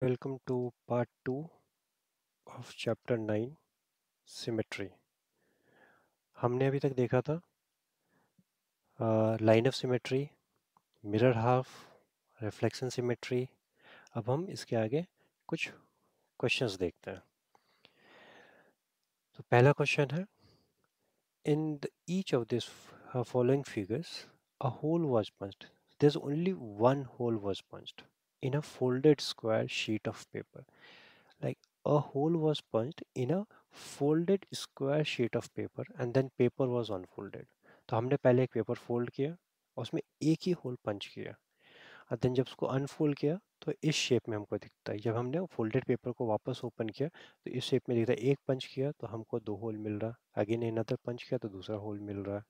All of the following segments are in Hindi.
Welcome to part 2 of chapter 9 Symmetry. हमने अभी तक देखा था line of symmetry, mirror half, reflection symmetry. अब हम इसके आगे कुछ क्वेश्चंस देखते हैं. तो पहला क्वेश्चन है, इन each of these following figures a hole was punched. There's only one hole was punched in a folded square sheet of paper. Like a hole was punched in a folded square sheet of paper and then paper was unfolded. तो हमने पहले एक पेपर फोल्ड किया और उसमें एक ही होल पंच किया और देन जब उसको अनफोल्ड किया तो इस शेप में हमको दिखता है. जब हमने फोल्डेड पेपर को वापस ओपन किया तो इस शेप में दिखता है. एक पंच किया तो हमको दो होल मिल रहा. अगेन अनदर पंच किया तो दूसरा होल मिल रहा.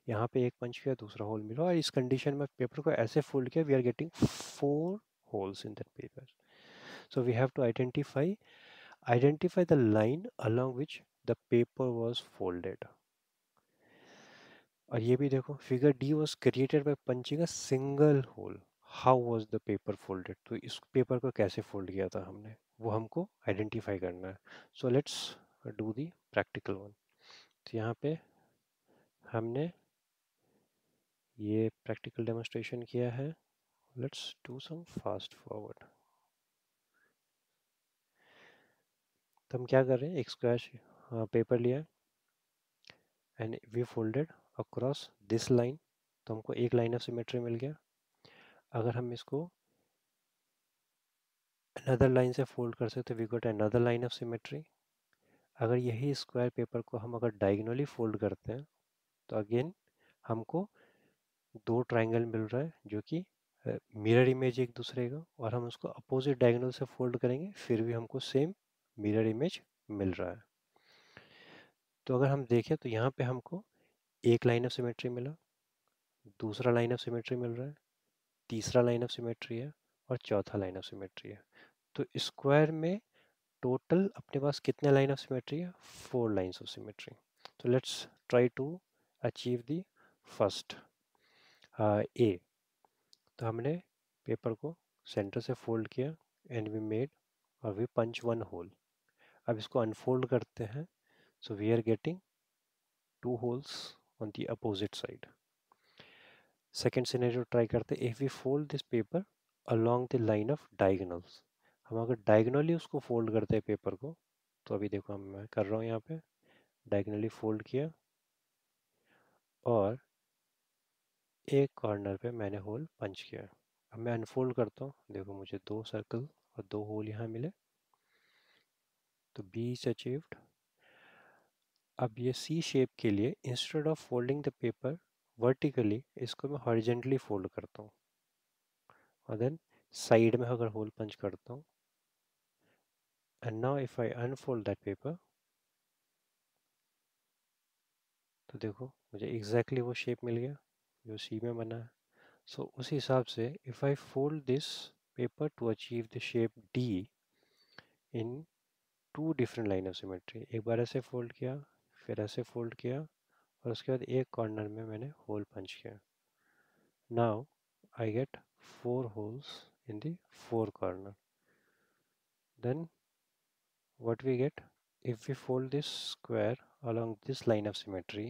यहाँ पे एक पंच किया दूसरा होल मिल रहा. और इस कंडीशन में पेपर को ऐसे फोल्ड किया we are getting 4 holes in that paper. So we have to identify the line along which the paper was folded. और ये भी देखो, figure D was created by punching a single hole. How was the paper folded? तो इस पेपर को कैसे फोल्ड किया था हमने, वो हमको आइडेंटिफाई करना है. So let's do the practical one. तो यहाँ पे हमने ये प्रैक्टिकल डेमोन्स्ट्रेशन किया है. Let's do some fast forward. तो हम क्या कर रहे हैं, एक स्क्वायर पेपर लिया है and we folded across this line. तो हमको एक लाइन ऑफ सिमेट्री मिल गया. अगर हम इसको अनदर लाइन से फोल्ड कर सकते we got another line of symmetry. अगर यही स्क्वायर पेपर को हम अगर डायगोनली फोल्ड करते हैं तो अगेन हमको दो ट्राइंगल मिल रहा है जो कि मिरर इमेज एक दूसरे का. और हम उसको अपोजिट डायगोनल से फोल्ड करेंगे फिर भी हमको सेम मिरर इमेज मिल रहा है. तो अगर हम देखें तो यहाँ पे हमको एक लाइन ऑफ सिमेट्री मिला, दूसरा लाइन ऑफ सिमेट्री मिल रहा है, तीसरा लाइन ऑफ सिमेट्री है और चौथा लाइन ऑफ सिमेट्री है. तो स्क्वायर में टोटल अपने पास कितने लाइन ऑफ सिमेट्री है, 4 लाइन्स ऑफ सिमेट्री. तो let's try to achieve the first A. तो हमने पेपर को सेंटर से फोल्ड किया एंड वी मेड और वी पंच वन होल. अब इसको अनफोल्ड करते हैं. So we are getting 2 holes on the opposite side. Second scenario try करते हैं. If we fold this paper along the line of diagonals. हम अगर डायगोनली उसको फोल्ड करते हैं पेपर को, तो अभी देखो मैं कर रहा हूँ यहाँ पे डायगोनली फोल्ड किया और एक कॉर्नर पे मैंने होल पंच किया. अब मैं अनफोल्ड करता हूँ, देखो मुझे 2 सर्कल और 2 होल यहाँ मिले. तो बी इज अचीव्ड. अब ये सी शेप के लिए instead of folding the paper vertically इसको मैं हॉरिजेंटली फोल्ड करता हूँ और देन साइड में अगर होल पंच करता हूँ. And now if I unfold that paper तो देखो मुझे एग्जैक्टली वो शेप मिल गया जो सी में बना है. सो उस हिसाब से if I fold this paper two achieve the shape D in 2 different line of symmetry, एक बार ऐसे फोल्ड किया फिर ऐसे फोल्ड किया और उसके बाद एक कॉर्नर में मैंने होल पंच किया. Now I get 4 holes in the 4 corner. Then what we get, if we fold this square along this line of symmetry,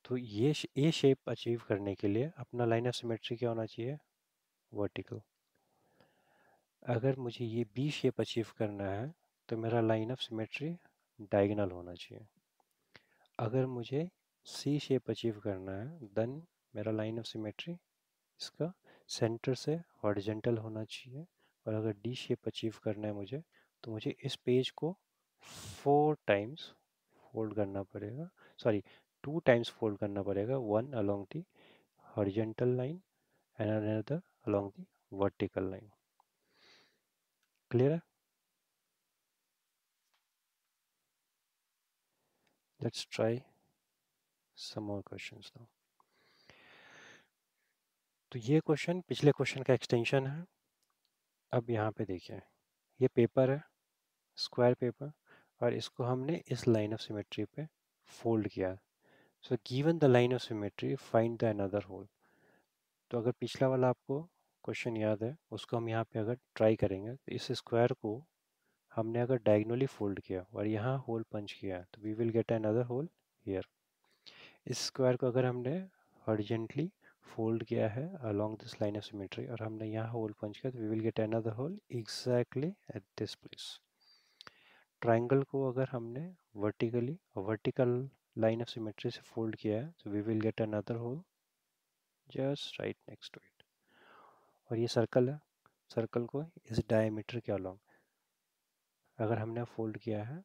तो ये ए शेप अचीव करने के लिए अपना लाइन ऑफ सिमेट्री क्या होना चाहिए, वर्टिकल. अगर मुझे ये बी शेप अचीव करना है तो मेरा लाइन ऑफ सिमेट्री डायगोनल होना चाहिए. अगर मुझे सी शेप अचीव करना है देन मेरा लाइन ऑफ सिमेट्री इसका सेंटर से हॉरिजेंटल होना चाहिए. और अगर डी शेप अचीव करना है मुझे तो मुझे इस पेज को 4 टाइम्स फोल्ड करना पड़ेगा, सॉरी 2 टाइम्स फोल्ड करना पड़ेगा. One along the horizontal line and another along the vertical line. Clear है? Let's try some more questions now. तो ये क्वेश्चन पिछले क्वेश्चन का एक्सटेंशन है. अब यहाँ पे देखिए, ये पेपर है, स्क्वायर पेपर, और इसको हमने इस लाइन ऑफ सिमेट्री पे फोल्ड किया. So given the line of symmetry find the another hole. तो अगर पिछला वाला आपको क्वेश्चन याद है उसको हम यहाँ पे अगर ट्राई करेंगे तो इस स्क्वायर को हमने अगर डायगनली फोल्ड किया और यहाँ होल पंच किया तो we will get another hole here. इस स्क्वायर को अगर हमने हॉरिजॉन्टली फोल्ड किया है along this line of symmetry और हमने यहाँ होल पंच किया तो we will get another hole exactly at this place. Triangle को अगर हमने वर्टिकल लाइन ऑफ सिमेट्री से फोल्ड किया है तो we will get another hole just right next to it. और ये सर्कल है, सर्कल को इस डायमीटर के अलोंग अगर हमने फोल्ड किया है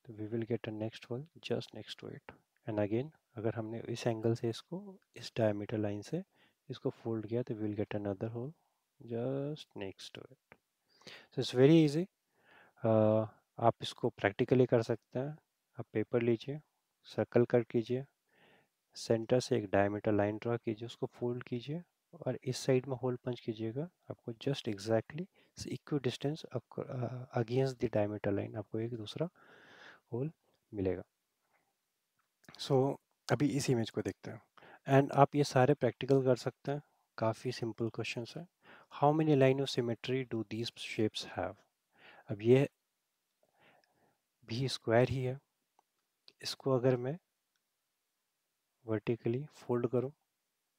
तो we will get a next hole just next to it. And again अगर हमने इस एंगल से इसको इस डायमीटर लाइन से इसको फोल्ड किया तो we will get another hole just next to it. So it's very easy. आप इसको प्रैक्टिकली कर सकते हैं। आप पेपर लीजिए, सर्कल कट कीजिए, सेंटर से एक डायमीटर लाइन ड्रा कीजिए, उसको फोल्ड कीजिए और इस साइड में होल पंच कीजिएगा। आपको just exactly equi distance against the diameter line आपको एक दूसरा होल मिलेगा। सो अभी इस इमेज को देखते हैं एंड आप ये सारे प्रैक्टिकल कर सकते हैं। काफ़ी सिंपल क्वेश्चन है। How many line of symmetry do these shapes have. अब ये भी स्क्वायर ही है, इसको अगर मैं वर्टिकली फोल्ड करूं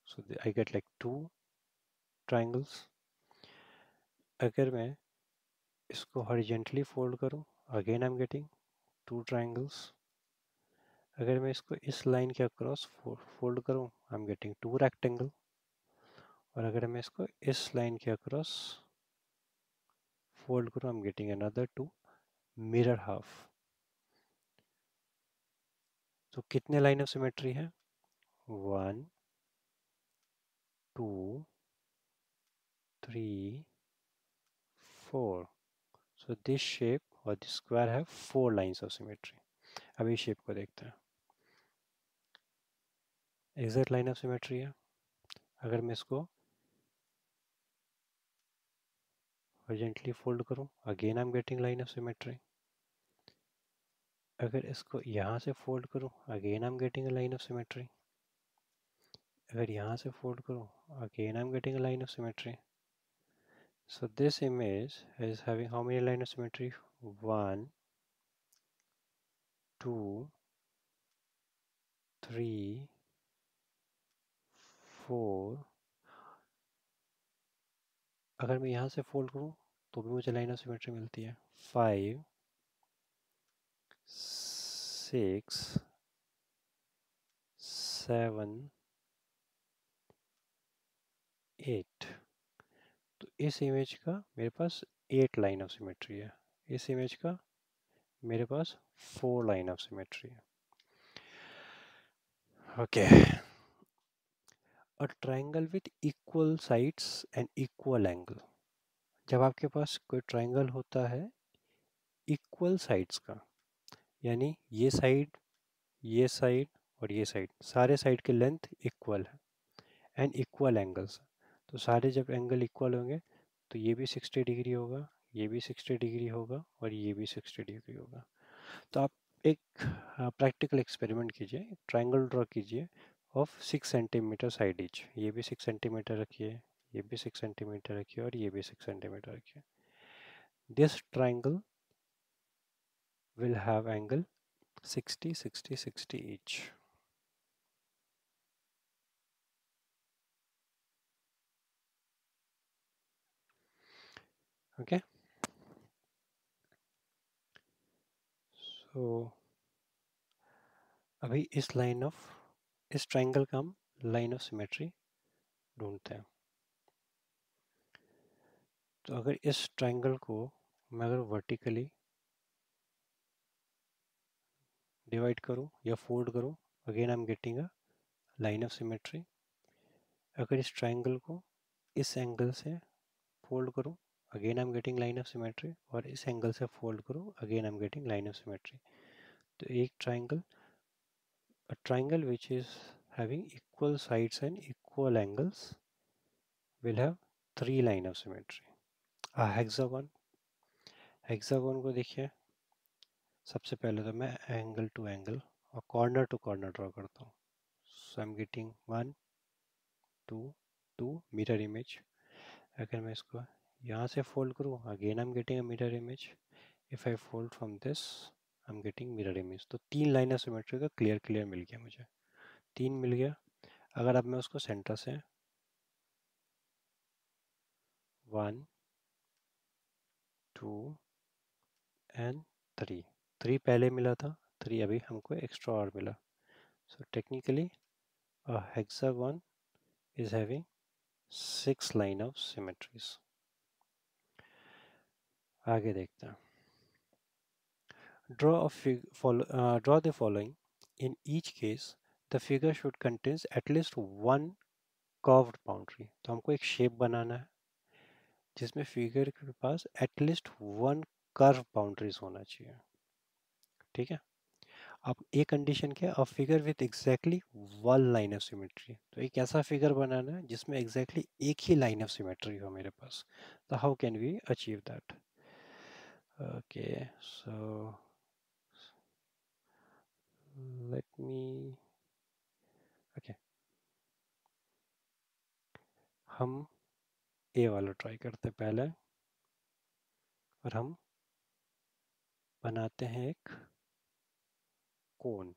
सो आई गेट लाइक 2 ट्राइंगल्स। अगर मैं इसको हॉरिजॉन्टली फोल्ड करूं again I am getting 2 triangles. अगर मैं इसको इस लाइन के अक्रॉस फोल्ड करूं आई एम गेटिंग 2 रेक्टेंगल। और अगर मैं इसको इस लाइन के अक्रॉस फोल्ड करूं आई am getting another 2 mirror half. तो कितने लाइन ऑफ सिमेट्री है? 1 2 3 4। सो दिस शेप और दिस स्क्वायर है 4 लाइन्स ऑफ सिमेट्री। अब इस शेप को देखते हैं। एग्जैक्ट लाइन ऑफ सिमेट्री है। अगर मैं इसको हॉरिजॉन्टली फोल्ड करूं again I am getting line of symmetry. अगर इसको यहाँ से फोल्ड करूं again I am getting a line of symmetry. अगर यहाँ से फोल्ड करूं again I am getting a line of symmetry. So this image is having how many line of symmetry? 1 2 3 4। अगर मैं यहाँ से फोल्ड करूँ तो भी मुझे लाइन ऑफ सिमेट्री मिलती है। 5 6 7 8। तो इस इमेज का मेरे पास 8 लाइन ऑफ सिमेट्री है, इस इमेज का मेरे पास 4 लाइन ऑफ सिमेट्री है। Okay, a triangle with equal sides and equal angle. जब आपके पास कोई ट्रायंगल होता है इक्वल साइड्स का, यानी ये साइड और ये साइड, सारे साइड के लेंथ इक्वल है एंड इक्वल एंगल्स। तो सारे जब एंगल इक्वल होंगे तो ये भी 60 डिग्री होगा, ये भी 60 डिग्री होगा और ये भी 60 डिग्री होगा। तो आप एक प्रैक्टिकल एक्सपेरिमेंट कीजिए, ट्रायंगल ड्रॉ कीजिए ऑफ 6 सेंटीमीटर साइड ईच। ये भी 6 सेंटीमीटर रखिए, ये भी 6 सेंटीमीटर रखिए और ये भी 6 सेंटीमीटर रखिए। This triangle will have angle 60 60 60 each. Okay, so अभी इस ट्रायंगल का हम लाइन ऑफ सिमेट्री ढूंढते हैं। तो अगर इस ट्रायंगल को मैं अगर वर्टिकली डिवाइड करूं या फोल्ड करूं again I am getting a line of symmetry. अगर इस ट्रायंगल को इस एंगल से फोल्ड करूं again I am getting line of symmetry और इस एंगल से फोल्ड करूं again I am getting line of symmetry. तो एक triangle, a triangle which is having equal sides and equal angles will have 3 line of symmetry. A hexagon, hexagon को देखिए, सबसे पहले तो मैं एंगल टू एंगल और कॉर्नर टू कॉर्नर ड्रॉ करता हूँ। So I am getting 1 2 2 mirror image. अगर मैं इसको यहाँ से फोल्ड करूँ, again I am getting a mirror image. If I fold from this, I am getting mirror image. तो 3 लाइन ऑफ सिमेट्री का क्लियर मिल गया मुझे. 3 मिल गया. अगर अब मैं उसको सेंटर से 1 2 एंड 3 पहले मिला था, 3 अभी हमको एक्स्ट्रा और मिला. So technically a hexagon is having 6 line of symmetries. आगे देखते हैं. Draw the following. In each case, the figure should contain at least one curved boundary. तो हमको एक शेप बनाना है जिसमें फिगर के पास एटलीस्ट वन कर्व बाउंड्रीज होना चाहिए. ठीक है. अब एक कंडीशन क्या है, अ figure with exactly one line of symmetry. तो एक ऐसा फिगर बनाना है जिसमें एग्जैक्टली एक ही लाइन ऑफ सिमेट्री हो मेरे पास. तो how can we achieve that? Okay, so let me, okay, हम ए वाला ट्राई करते हैं पहले. और हम बनाते हैं एक कोन.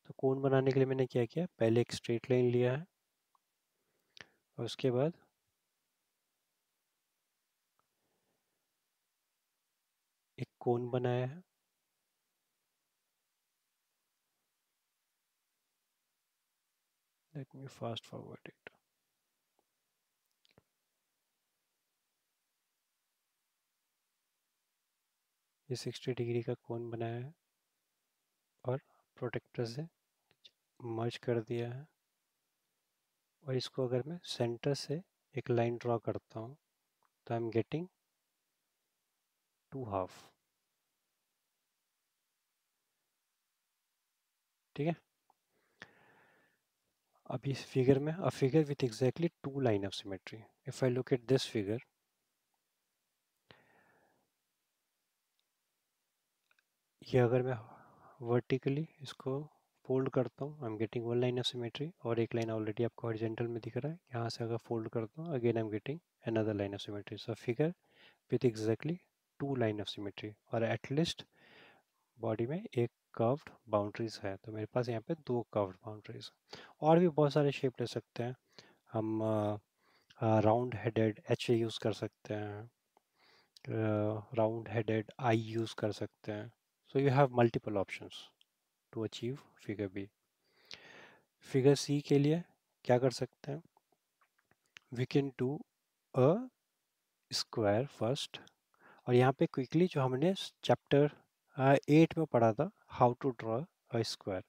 तो कोन बनाने के लिए मैंने क्या किया, पहले एक स्ट्रेट लाइन लिया है और उसके बाद एक कोन बनाया है. Let me fast forward it. ये 60 डिग्री का कोन बनाया है और प्रोटेक्टर से मर्ज कर दिया है. और इसको अगर मैं सेंटर से एक लाइन ड्रॉ करता हूँ तो I am getting to half. ठीक है. अब इस फिगर में a figure with exactly 2 line of symmetry. If I look at this figure, ये अगर मैं वर्टिकली इसको फोल्ड करता हूँ, I am getting 1 line of symmetry. और एक लाइन ऑलरेडी आपको हॉरिजॉन्टल में दिख रहा है. यहाँ से अगर फोल्ड करता हूँ, again I am getting another line of symmetry. So figure with exactly 2 line of symmetry और एटलीस्ट बॉडी में एक कर्व्ड बाउंड्रीज है. तो मेरे पास यहाँ पे 2 कर्व्ड बाउंड्रीज. और भी बहुत सारे शेप ले सकते हैं हम. राउंड हेडेड एच यूज़ कर सकते हैं, राउंड हेडेड आई यूज़ कर सकते हैं. So you have multiple options to achieve figure B. Figure C के लिए क्या कर सकते हैं, we can do a square first. और यहाँ पे क्विकली जो हमने चैप्टर 8 में पढ़ा था, how to draw a square,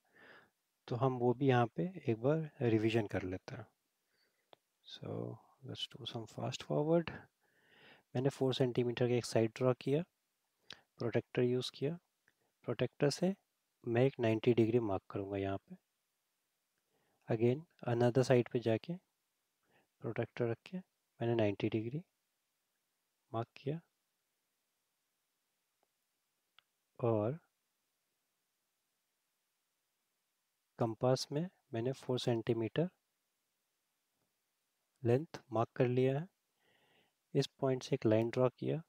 तो हम वो भी यहाँ पे एक बार रिवीजन कर लेते हैं. So let's do some fast forward. मैंने 4 सेंटीमीटर का एक साइड ड्रॉ किया, प्रोटेक्टर यूज़ किया. प्रोटेक्टर से मैं एक 90 डिग्री मार्क करूँगा यहाँ पे. अगेन अनदर साइड पे जाके प्रोटेक्टर रख के मैंने 90 डिग्री मार्क किया. और कंपास में मैंने 4 सेंटीमीटर लेंथ मार्क कर लिया है. इस पॉइंट से एक लाइन ड्रॉ किया,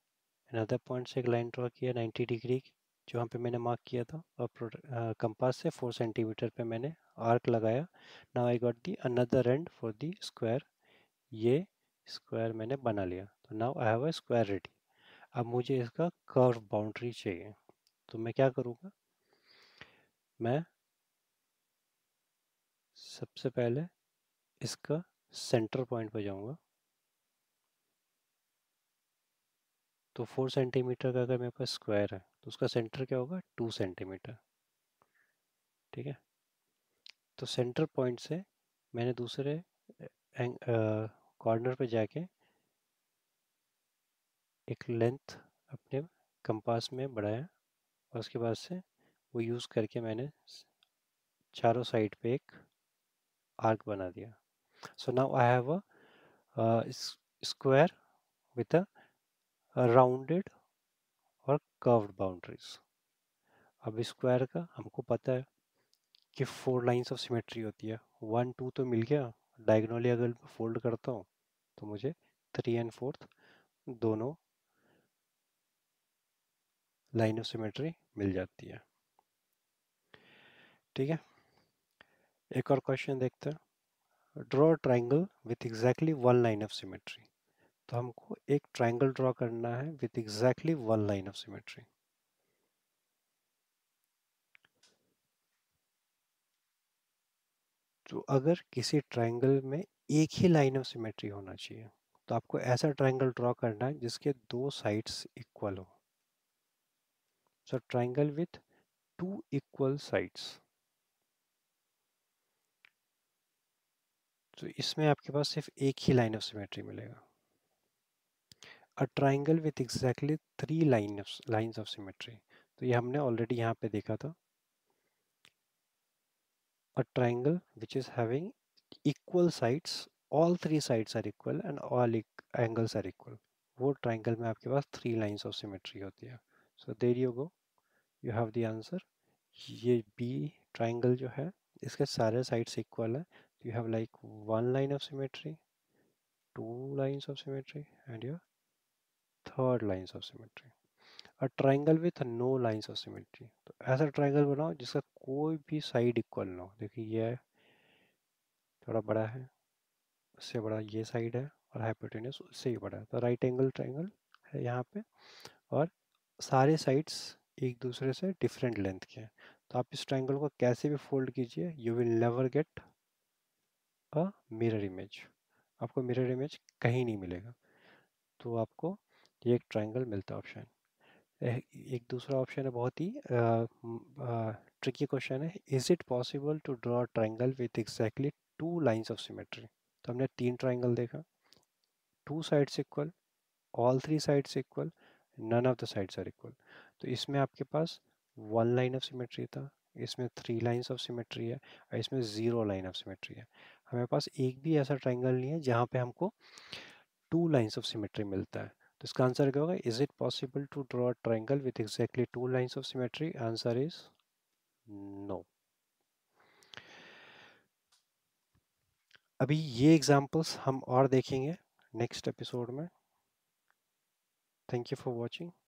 अनदर पॉइंट से एक लाइन ड्रॉ किया 90 डिग्री जो वहाँ पे मैंने मार्क किया था. और कंपास से 4 सेंटीमीटर पे मैंने आर्क लगाया. Now I got the another and for the square. ये स्क्वायर मैंने बना लिया. तो now I have a square ready. अब मुझे इसका कर्व बाउंड्री चाहिए. तो मैं क्या करूँगा, मैं सबसे पहले इसका सेंटर पॉइंट पे जाऊँगा. तो 4 सेंटीमीटर का अगर मेरे पास स्क्वायर है तो उसका सेंटर क्या होगा, 2 सेंटीमीटर. ठीक है. तो सेंटर पॉइंट से मैंने दूसरे कॉर्नर पे जाके एक लेंथ अपने कंपास में बढ़ाया. और उसके बाद से वो यूज़ करके मैंने चारों साइड पे एक आर्क बना दिया. So now I have a square with a rounded और कर्व्ड बाउंड्रीज. अब स्क्वायर का हमको पता है कि 4 लाइन्स ऑफ सिमेट्री होती है. 1 2 तो मिल गया. डायगोनली अगर फोल्ड करता हूँ तो मुझे 3 एंड 4th दोनों लाइन ऑफ सिमेट्री मिल जाती है। ठीक है, एक और क्वेश्चन देखते हैं। Draw triangle with exactly one line of symmetry. तो हमको एक ट्राइंगल ड्रॉ करना है with exactly one line of symmetry. तो अगर किसी ट्राइंगल में एक ही लाइन ऑफ सिमेट्री होना चाहिए, तो आपको ऐसा ट्राइंगल ड्रॉ करना है जिसके दो साइड्स इक्वल हो। So triangle with two equal sides. तो इसमें आपके पास सिर्फ एक ही लाइन ऑफ सिमेट्री मिलेगा। अ triangle with exactly three lines of symmetry. तो ये हमने ऑलरेडी यहाँ पे देखा था। A triangle which is having equal sides, all three sides are equal and all angles are equal, वो ट्राइंगल में आपके पास थ्री लाइंस ऑफ सिमेट्री होती है। So there you go, you have the answer. ये बी ट्राइंगल जो है इसके सारे साइड्स इक्वल है। You have like one line of symmetry, two lines of symmetry and your third lines of symmetry. A triangle with no lines of symmetry. तो ऐसा ट्राइंगल बनाओ जिसका कोई भी साइड इक्वल ना हो। देखिए ये थोड़ा बड़ा है, उससे बड़ा ये साइड है और हाइपोटेन्यूस उससे ही बड़ा है, तो राइट एंगल ट्राइंगल है यहाँ पे। और सारे साइड्स एक दूसरे से डिफरेंट लेंथ के हैं। तो आप इस ट्राइंगल को कैसे भी फोल्ड कीजिए, you will never get a mirror image. आपको मिरर इमेज कहीं नहीं मिलेगा। तो आपको ये एक ट्राइंगल मिलता है ऑप्शन। एक दूसरा ऑप्शन है, बहुत ही ट्रिकी क्वेश्चन है। Is it possible to draw triangle with exactly two lines of symmetry. तो हमने तीन ट्राइंगल देखा, two sides equal, all three sides equal, none of the sides are equal. तो इसमें आपके पास वन लाइन ऑफ सिमेट्री था, इसमें थ्री लाइंस ऑफ सिमेट्री है और इसमें जीरो लाइन ऑफ सिमेट्री है। हमारे पास एक भी ऐसा ट्राइंगल नहीं है जहाँ पे हमको टू लाइंस ऑफ सिमेट्री मिलता है। तो इसका आंसर क्या होगा? Is it possible to draw triangle with exactly two lines of symmetry? Answer is no. अभी ये एग्जांपल्स हम और देखेंगे नेक्स्ट एपिसोड में। Thank you for watching.